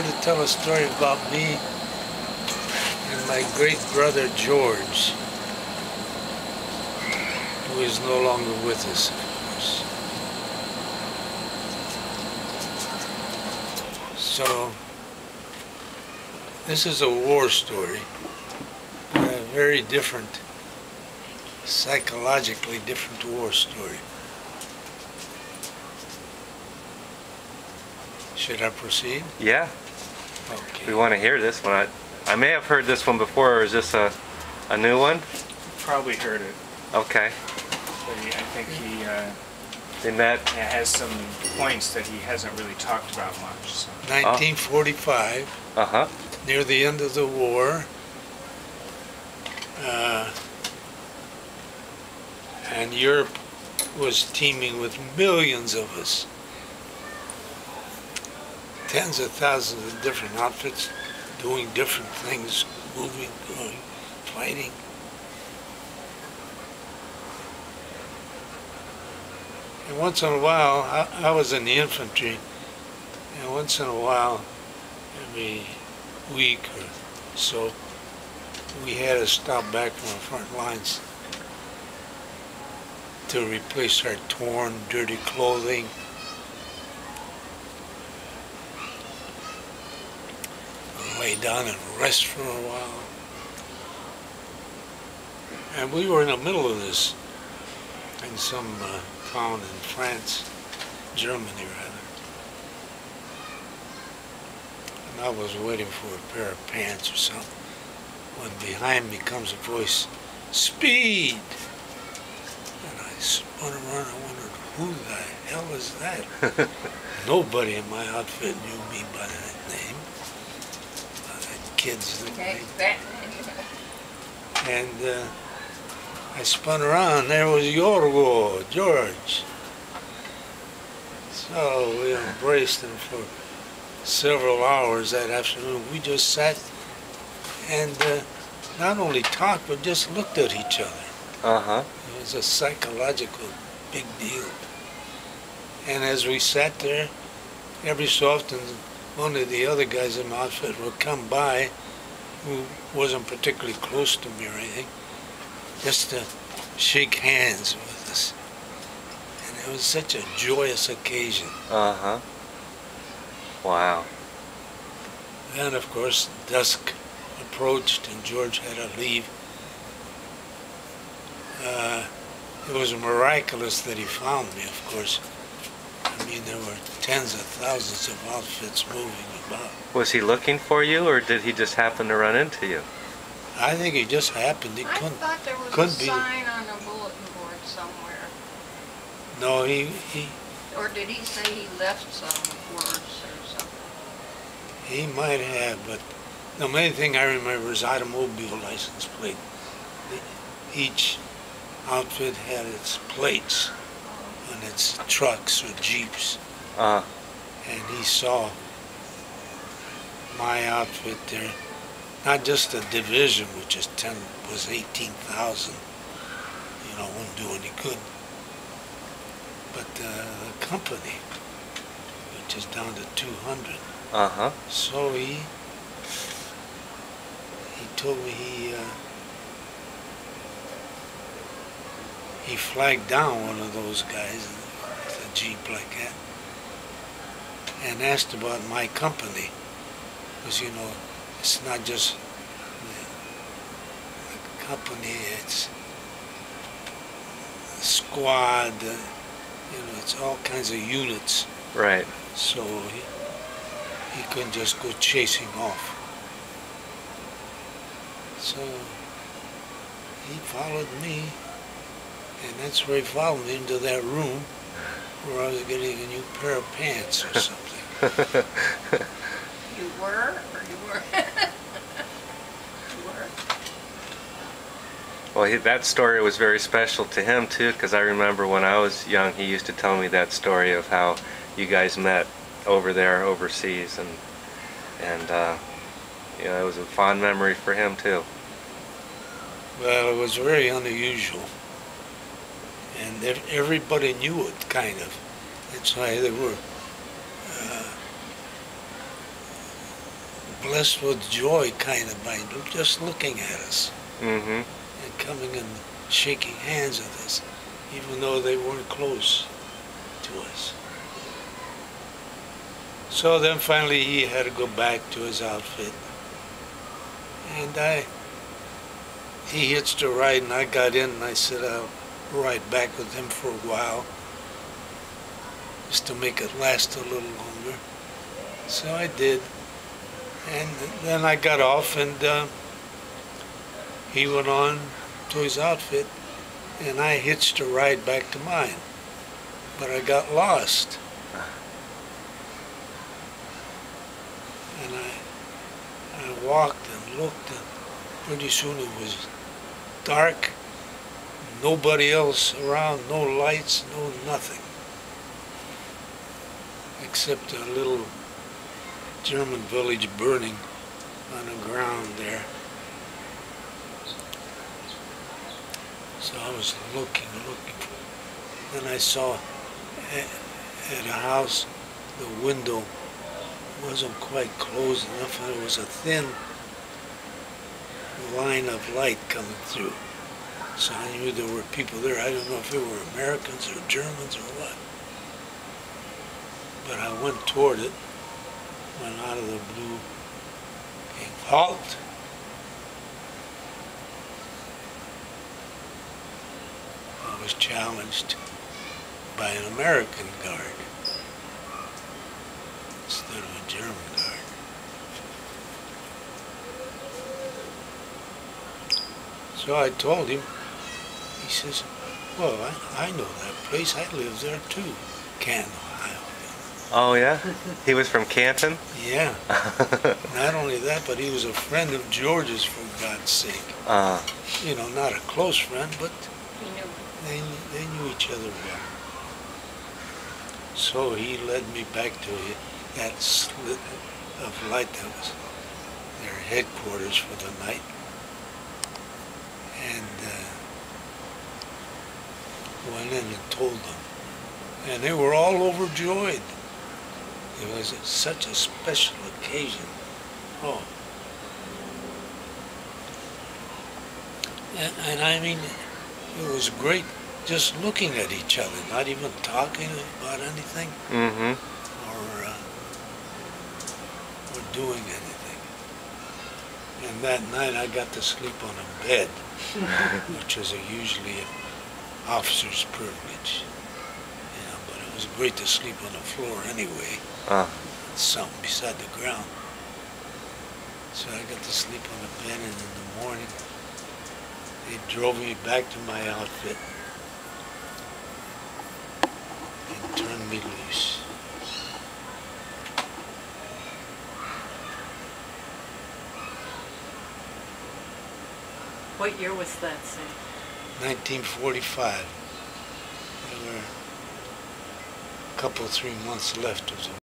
here to tell a story about me and my great brother George, who is no longer with us, of course. So, this is a war story, a very different, psychologically different war story. Should I proceed? Yeah. Okay. We want to hear this one. I may have heard this one before, or is this a new one? Probably heard it. Okay. But I think he They met. has some points that he hasn't really talked about much. So. 1945, Uh-huh. near the end of the war, and Europe was teeming with millions of us. Tens of thousands of different outfits doing different things, moving, going, fighting. And once in a while, I was in the infantry, and once in a while, every week or so, we had to stop back from the front lines to replace our torn, dirty clothing. Lay down and rest for a while. And we were in the middle of this in some town in France, Germany rather. And I was waiting for a pair of pants or something when behind me comes a voice, "Speed!" And I spun around and wondered, who the hell is that? Nobody in my outfit knew me by that name. Kids that and I spun around, there was George. So we embraced him for several hours that afternoon. We just sat and not only talked, but just looked at each other. Uh-huh. It was a psychological big deal. And as we sat there, every so often one of the other guys in my outfit would come by, who wasn't particularly close to me or anything, just to shake hands with us. And it was such a joyous occasion. Uh-huh. Wow. Then, of course, dusk approached and George had to leave. It was miraculous that he found me, of course. I mean, there were tens of thousands of outfits moving about. Was he looking for you, or did he just happen to run into you? I think it just happened. He I thought there was a sign on a bulletin board somewhere. No, he Or did he say he left some words or something? He might have, but the main thing I remember is automobile license plate. Each outfit had its plates on its trucks or jeeps. And he saw my outfit there. Not just the division, which is 18,000, wouldn't do any good. But the company, which is down to 200. Uh-huh. So he told me he flagged down one of those guys with a Jeep like that and asked about my company. Because, it's not just the company, it's a squad, it's all kinds of units. Right. So he couldn't just go chasing off. So he followed me, and that's where he followed me into that room where I was getting a new pair of pants or something. You were, or you were? You were. Well, that story was very special to him, too, because I remember when I was young, he used to tell me that story of how you guys met over there, overseas, and it was a fond memory for him, too. Well, it was very unusual. And everybody knew it, kind of. That's why they were blessed with joy kind of by just looking at us Mm-hmm. and coming and shaking hands with us, even though they weren't close to us. So then finally he had to go back to his outfit. And he hitched a ride and I got in and I said I'll ride back with him for a while, just to make it last a little longer. So I did. And then I got off and he went on to his outfit and I hitched a ride back to mine. But I got lost. And I walked and looked and pretty soon it was dark, nobody else around, no lights, no nothing. Except a little German village burning on the ground there. So I was looking. Then I saw at a house the window wasn't quite closed enough and there was a thin line of light coming through. So I knew there were people there. I don't know if they were Americans or Germans or what. But I went toward it, went out of the blue, came, halt! I was challenged by an American guard instead of a German guard. So I told him, he says, well, I know that place, I live there too, Canton, Ohio. Oh yeah? He was from Canton? Yeah. Not only that, but he was a friend of George's, for God's sake. You know, not a close friend, but He knew. they knew each other well. So he led me back to that slit of light that was their headquarters for the night. And went in and told them. And they were all overjoyed. It was such a special occasion. Oh. And I mean, it was great just looking at each other, not even talking about anything Mm-hmm. or doing anything. And that night I got to sleep on a bed, which is usually an officer's privilege. You know, but it was great to sleep on the floor anyway. Something beside the ground. So I got to sleep on the bed, and in the morning they drove me back to my outfit and turned me loose. What year was that, say? 1945. There were a couple, 3 months left of the